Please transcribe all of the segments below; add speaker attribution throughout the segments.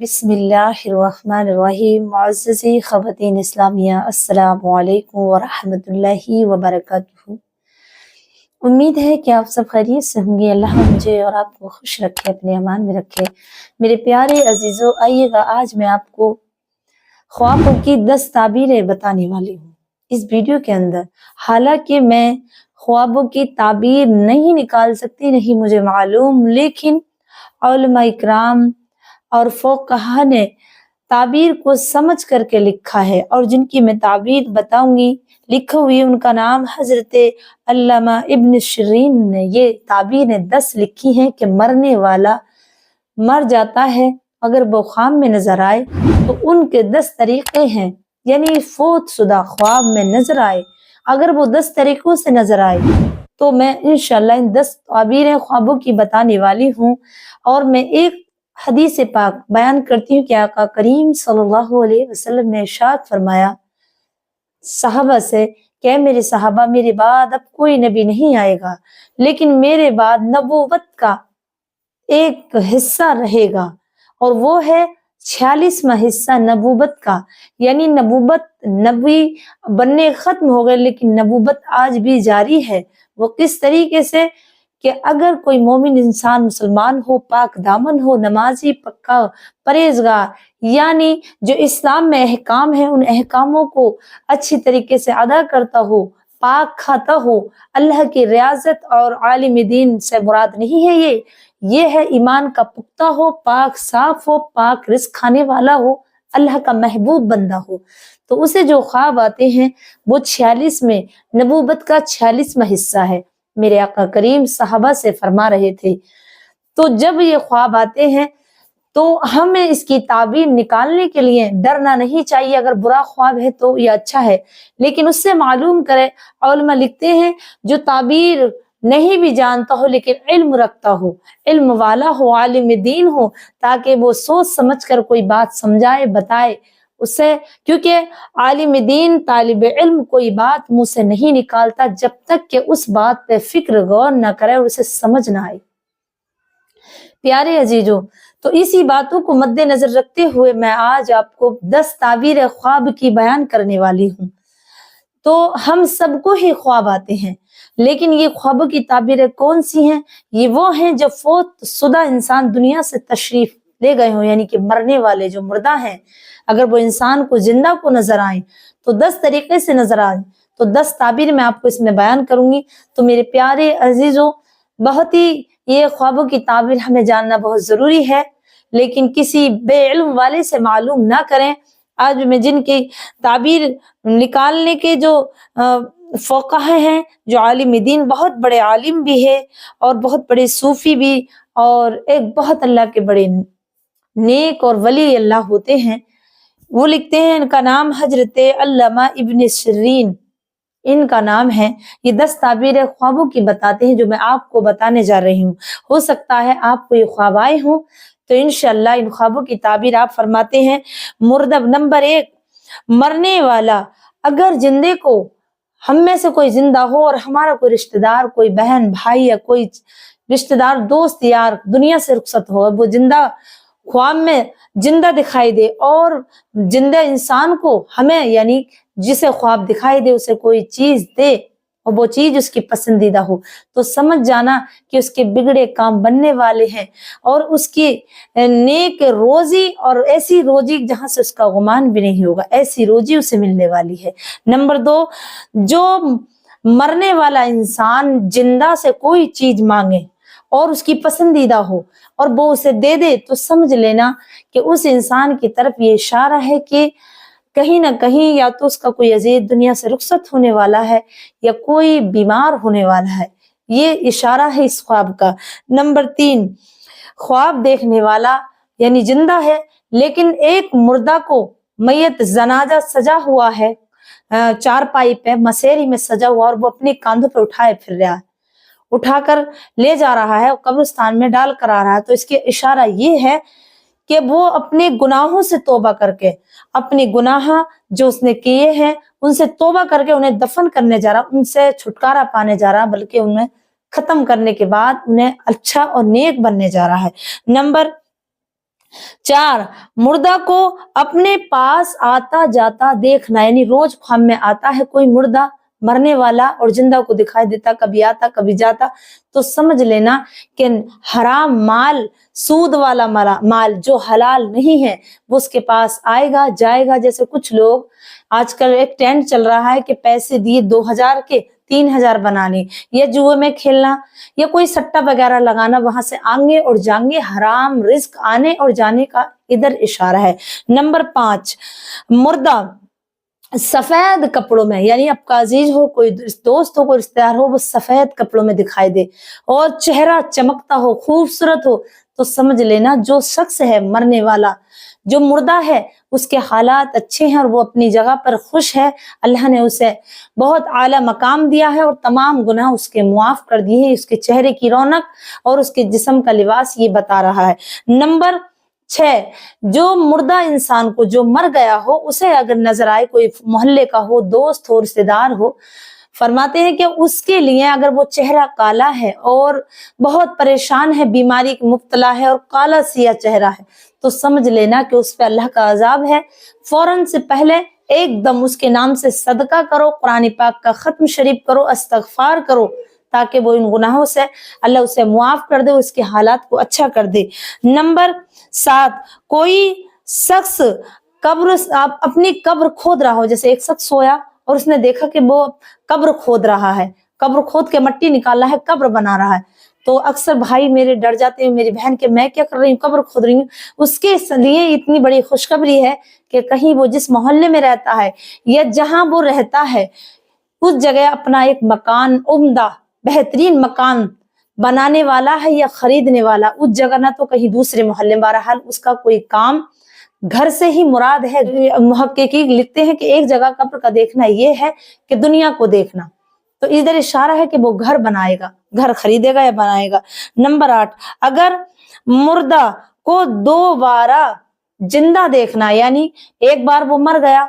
Speaker 1: बिस्मिल्लाहिर्रहमानिर्रहीम। मुअज़्ज़ज़ी ख़वातीन इस्लामिया, अस्सलामु अलैकुम वरहमतुल्लाहि वबरकातुहू। उम्मीद है कि आप सब खैरियत से होंगे। अल्लाह मुझे और आपको खुश रखे, अपने अमान में रखे। मेरे प्यारे अजीज़ों, आइएगा आज मैं आपको ख्वाबों की 10 ताबीरें बताने वाली हूँ इस वीडियो के अंदर। हालांकि मैं ख्वाबों की ताबीर नहीं निकाल सकती, नहीं मुझे मालूम, लेकिन उलमा इकराम और फुक़हा ने ताबीर को समझ करके लिखा है, और जिनकी मैं ताबीर बताऊंगी लिखी हुई, उनका नाम हजरत अल्लामा इब्न शिरीन ने ये ताबीरें 10 लिखी हैं कि मरने वाला मर जाता है, अगर वो ख्वाब में नजर आए तो उनके 10 तरीके हैं, यानी फौत शुदा ख्वाब में नजर आए, अगर वो 10 तरीकों से नजर आए तो मैं इंशाअल्लाह इन 10 ताबीरें ख्वाबों की बताने वाली हूँ। और मैं एक हदीस पाक बयान करती हूँ कि आका करीम सल्लल्लाहु अलैहि वसल्लम ने इरशाद फरमाया सहाबा से कि मेरे सहाबा, मेरे बाद अब कोई नबी नहीं आएगा, लेकिन मेरे बाद नबूवत का एक हिस्सा रहेगा, और वो है 46वां हिस्सा नबूवत का। यानी नबूवत, नबी बनने खत्म हो गए, लेकिन नबूवत आज भी जारी है। वो किस तरीके से कि अगर कोई मोमिन इंसान मुसलमान हो, पाक दामन हो, नमाजी, पक्का परहेजगार, यानी जो इस्लाम में अहकाम है उन अहकामों को अच्छी तरीके से अदा करता हो, पाक खाता हो, अल्लाह की रियाजत और आलिम दीन से मुराद नहीं है ये है ईमान का पुख्ता हो, पाक साफ हो, पाक रिज़्क खाने वाला हो, अल्लाह का महबूब बंदा हो, तो उसे जो ख्वाब आते हैं वो 46 में नबूवत का 46वां हिस्सा है। मेरे आका करीम सहाबा से फरमा रहे थे, तो जब ये ख्वाब आते हैं तो हमें इसकी ताबीर निकालने के लिए डरना नहीं चाहिए। अगर बुरा ख्वाब है तो ये अच्छा है, लेकिन उससे मालूम करें। उलमा लिखते हैं जो ताबीर नहीं भी जानता हो लेकिन इल्म रखता हो, इल्म वाला हो, आलिम दीन हो, ताकि वो सोच समझ कर कोई बात समझाए, बताए उससे, क्योंकि आलिम दीन तालिब इल्म कोई बात मुंह से नहीं निकालता जब तक कि उस बात पे फिक्र गौर न करे और उसे समझ ना आए। प्यारे अजीजों, तो इसी बातों को मद्देनजर रखते हुए मैं आज आपको 10 ताबीर ख्वाब की बयान करने वाली हूँ। तो हम सबको ही ख्वाब आते हैं, लेकिन ये ख्वाबों की ताबीरें कौन सी हैं? ये वो हैं जब फौत शुदा इंसान दुनिया से तशरीफ ले गए हों, यानी कि मरने वाले जो मुर्दा हैं, अगर वो इंसान को जिंदा को नजर आए तो 10 तरीके से नजर आए, तो 10 ताबीर मैं आपको इसमें बयान करूंगी। तो मेरे प्यारे अजीजों, बहुत ही ये ख्वाबों की ताबीर हमें जानना बहुत जरूरी है, लेकिन किसी बेइल्म वाले से मालूम ना करें। आज मैं जिनकी ताबीर निकालने के जो फुक़हा हैं, जो आलिम दीन, बहुत बड़े आलिम भी है और बहुत बड़े सूफी भी, और एक बहुत अल्लाह के बड़े नेक और वली अल्लाह होते हैं, वो लिखते हैं, इनका नाम हजरत अल्लामा इब्न शिरीन इनका नाम है। ये 10 ताबीर ख्वाबों की बताते हैं जो मैं आपको बताने जा रही हूँ। हो सकता है आपको ये ख्वाब आए हों, तो इंशाअल्लाह इन ख्वाबों की ताबीर आप फरमाते हैं। मुर्दा नंबर 1, मरने वाला अगर जिंदे को, हम में से कोई जिंदा हो और हमारा कोई रिश्तेदार, कोई बहन भाई या कोई रिश्तेदार, दोस्त यार दुनिया से रुखसत हो, वो जिंदा ख्वाब में जिंदा दिखाई दे, और जिंदा इंसान को हमें, यानी जिसे ख्वाब दिखाई दे, उसे कोई चीज दे और वो चीज उसकी पसंदीदा हो, तो समझ जाना कि उसके बिगड़े काम बनने वाले हैं, और उसकी नेक रोजी, और ऐसी रोजी जहां से उसका गुमान भी नहीं होगा, ऐसी रोजी उसे मिलने वाली है। नंबर 2, जो मरने वाला इंसान जिंदा से कोई चीज मांगे और उसकी पसंदीदा हो और वो उसे दे दे, तो समझ लेना कि उस इंसान की तरफ ये इशारा है कि कहीं ना कहीं या तो उसका कोई अजीज दुनिया से रुखसत होने वाला है या कोई बीमार होने वाला है। ये इशारा है इस ख्वाब का। नंबर 3, ख्वाब देखने वाला यानी जिंदा है, लेकिन एक मुर्दा को मयत जनाजा सजा हुआ है, चारपाई पे मसेरी में सजा हुआ, और वो अपने कांधों पर उठाए फिर रहा है, उठाकर ले जा रहा है, कब्रिस्तान में डाल कर आ रहा है, तो इसके इशारा ये है कि वो अपने गुनाहों से तौबा करके, अपने गुनाह जो उसने किए हैं उनसे तौबा करके उन्हें दफन करने जा रहा, उनसे छुटकारा पाने जा रहा, बल्कि उन्हें खत्म करने के बाद उन्हें अच्छा और नेक बनने जा रहा है। नंबर 4, मुर्दा को अपने पास आता जाता देखना, यानी रोज ख्वाब में आता है कोई मुर्दा मरने वाला और जिंदा को दिखाई देता, कभी आता कभी जाता, तो समझ लेना कि हराम माल, सूद वाला माल जो हलाल नहीं है वो उसके पास आएगा जाएगा। जैसे कुछ लोग आजकल एक ट्रेंड चल रहा है कि पैसे दिए 2000 के 3000 बनाने, या जुए में खेलना या कोई सट्टा वगैरह लगाना, वहां से आगे और जाएंगे, हराम रिस्क आने और जाने का इधर इशारा है। नंबर 5, मुर्दा सफेद कपड़ों में, यानी आपका अजीज हो, कोई दोस्त हो, कोई रिश्तेदार हो, वो सफेद कपड़ों में दिखाई दे और चेहरा चमकता हो, खूबसूरत हो, तो समझ लेना जो शख्स है मरने वाला, जो मुर्दा है, उसके हालात अच्छे हैं और वो अपनी जगह पर खुश है। अल्लाह ने उसे बहुत आला मकाम दिया है और तमाम गुनाह उसके मुआफ कर दिए हैं। उसके चेहरे की रौनक और उसके जिस्म का लिबास ये बता रहा है। नंबर 6, जो मुर्दा इंसान को, जो मर गया हो, उसे अगर नजर आए, कोई मोहल्ले का हो, दोस्त हो, रिश्तेदार हो, फरमाते हैं कि उसके लिए अगर वो चेहरा काला है और बहुत परेशान है, बीमारी की मुब्तला है और काला सिया चेहरा है, तो समझ लेना कि उस पे अल्लाह का अजाब है। फौरन से पहले एकदम उसके नाम से सदका करो, कुरान पाक का खत्म शरीफ करो, इस्तगफार करो, ताकि वो इन गुनाहों से अल्लाह उसे मुआफ कर दे, उसके हालात को अच्छा कर दे। नंबर 7, कोई शख्स कब्र, अपनी कब्र खोद रहा हो, जैसे एक शख्स सोया और उसने देखा कि वो कब्र खोद रहा है, कब्र खोद के मट्टी निकाल रहा है, कब्र बना रहा है, तो अक्सर भाई मेरे डर जाते हैं, मेरी बहन के मैं क्या कर रही हूँ, कब्र खोद रही हूँ। उसके लिए इतनी बड़ी खुशखबरी है कि कहीं वो जिस मोहल्ले में रहता है या जहां वो रहता है उस जगह अपना एक मकान, उम्दा बेहतरीन मकान बनाने वाला है या खरीदने वाला, उस जगह ना तो कहीं दूसरे मोहल्ले में, बहरहाल उसका कोई काम घर से ही मुराद है। मुहक्किकीन लिखते हैं कि एक जगह कब्र का देखना ये है कि दुनिया को देखना, तो इधर इशारा है कि वो घर बनाएगा, घर खरीदेगा या बनाएगा। नंबर 8, अगर मुर्दा को दोबारा जिंदा देखना, यानी एक बार वो मर गया,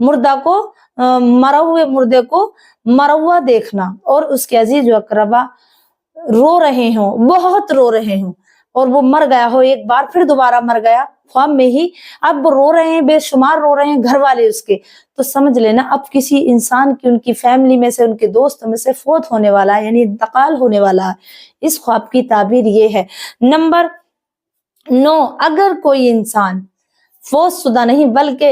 Speaker 1: मुर्दा को मरा हुए मुर्दे को मरा हुआ देखना और उसके अजीज व अकरबा रो रहे हो, बहुत रो रहे हो, और वो मर गया हो एक बार, फिर दोबारा मर गया ख्वाब में ही, अब वो रो रहे हैं, बेशुमार रो रहे हैं घर वाले उसके, तो समझ लेना अब किसी इंसान की, उनकी फैमिली में से, उनके दोस्तों में से फोत होने वाला है, यानी इंतकाल होने वाला है। इस ख्वाब की ताबीर ये है। नंबर 9, अगर कोई इंसान फोत शुदा नहीं बल्कि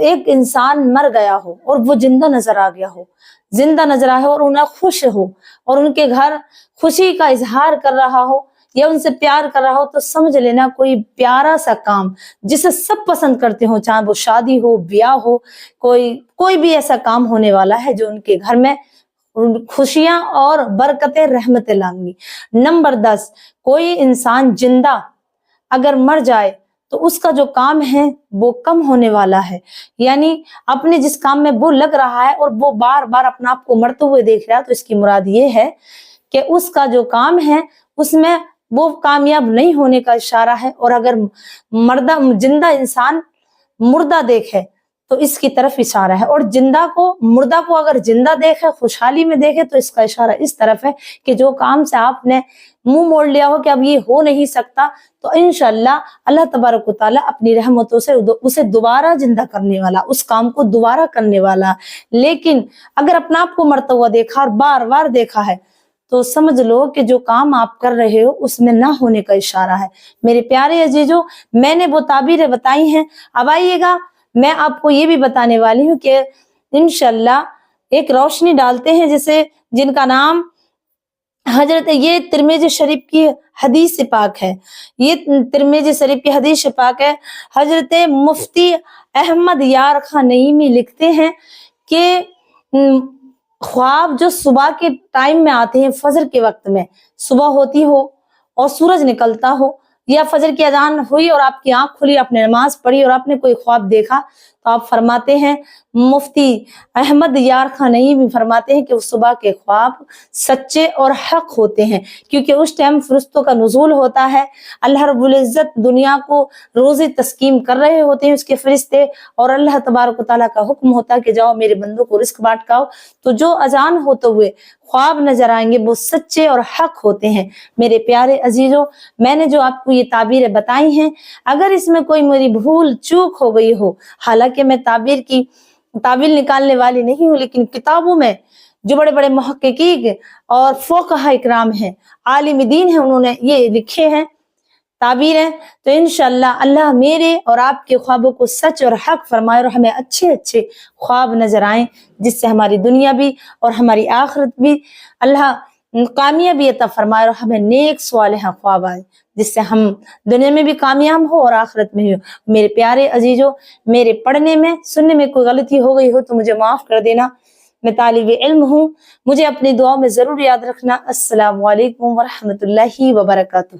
Speaker 1: एक इंसान मर गया हो और वो जिंदा नजर आ गया हो, जिंदा नजर आया हो और उन्हें खुश हो और उनके घर खुशी का इजहार कर रहा हो या उनसे प्यार कर रहा हो, तो समझ लेना कोई प्यारा सा काम जिसे सब पसंद करते हो, चाहे वो शादी हो, ब्याह हो, कोई भी ऐसा काम होने वाला है जो उनके घर में खुशियां और बरकतें, रहमतें लाएंगी। नंबर 10, कोई इंसान जिंदा अगर मर जाए तो उसका जो काम है वो कम होने वाला है, यानी अपने जिस काम में वो लग रहा है और वो बार बार अपना आप को मरते हुए देख रहा है, तो इसकी मुराद ये है कि उसका जो काम है उसमें वो कामयाब नहीं होने का इशारा है। और अगर जिंदा इंसान मुर्दा देखे तो इसकी तरफ इशारा है, और मुर्दा को अगर जिंदा देखे, खुशहाली में देखे, तो इसका इशारा इस तरफ है कि जो काम से आपने मुंह मोड़ लिया हो कि अब ये हो नहीं सकता, तो इंशाअल्लाह अल्लाह तबारक व तआला अपनी रहमतों से उसे दोबारा जिंदा करने वाला, उस काम को दोबारा करने वाला। लेकिन अगर अपना आप को मरता हुआ देखा और बार बार देखा है, तो समझ लो कि जो काम आप कर रहे हो उसमें ना होने का इशारा है। मेरे प्यारे अजीजों, मैंने वो ताबीरें बताई हैं, अब आइएगा मैं आपको ये भी बताने वाली हूँ कि इंशाअल्लाह एक रोशनी डालते हैं जिनका नाम हजरत, ये तिरमिज़ी शरीफ की हदीस पाक है, ये तिरमिज़ी शरीफ की हदीस पाक है। हजरत मुफ्ती अहमद यार खान नईमी लिखते हैं कि ख्वाब जो सुबह के टाइम में आते हैं, फजर के वक्त में, सुबह होती हो और सूरज निकलता हो या फजर की अजान हुई और आपकी आंख खुली, आपने नमाज पढ़ी और आपने कोई ख्वाब देखा, تو آپ فرماتے ہیں، مفتی احمد یار خان نئی بھی فرماتے ہیں کہ وہ صبح کے خواب سچے اور حق ہوتے ہیں، کیونکہ اس ٹائم فرشتوں کا نزول ہوتا ہے، اللہ رب العزت دنیا کو روزی تسکیم کر رہے ہوتے ہیں اس کے فرشتے، اور اللہ تبارک و تعالیٰ کا حکم ہوتا ہے کہ جاؤ میرے بندوں کو رزق بانٹ کاؤ، تو جو اذان ہوتے ہوئے خواب نظر آئیں گے وہ سچے اور حق ہوتے ہیں۔ میرے پیارے عزیزوں، میں نے جو آپ کو یہ تعبیریں بتائی ہیں، اگر اس میں کوئی میری بھول چوک ہو گئی ہو، حالانکہ میں تعبیر نکالنے والی نہیں ہوں، لیکن کتابوں میں جو بڑے بڑے محققین اور فقہاء اکرام ہیں، عالم دین ہیں، انہوں نے یہ لکھے ہیں تعبیریں، تو انشاءاللہ اللہ میرے اور آپ کے خوابوں کو سچ اور حق فرمائے اور ہمیں اچھے اچھے خواب نظر آئیں، جس سے ہماری دنیا بھی اور ہماری آخرت بھی اللہ کامیابی عطا فرمائے، اور ہمیں نیک صالح خواب آئے جس سے ہم دنیا میں بھی کامیاب ہو اور آخرت میں بھی ہو۔ میرے پیارے عزیزوں، میرے پڑھنے میں سننے میں کوئی غلطی ہو گئی ہو تو مجھے معاف کر دینا، میں طالب علم ہوں، مجھے اپنی دعاؤں میں ضرور یاد رکھنا۔ السلام علیکم ورحمۃ اللہ وبرکاتہ۔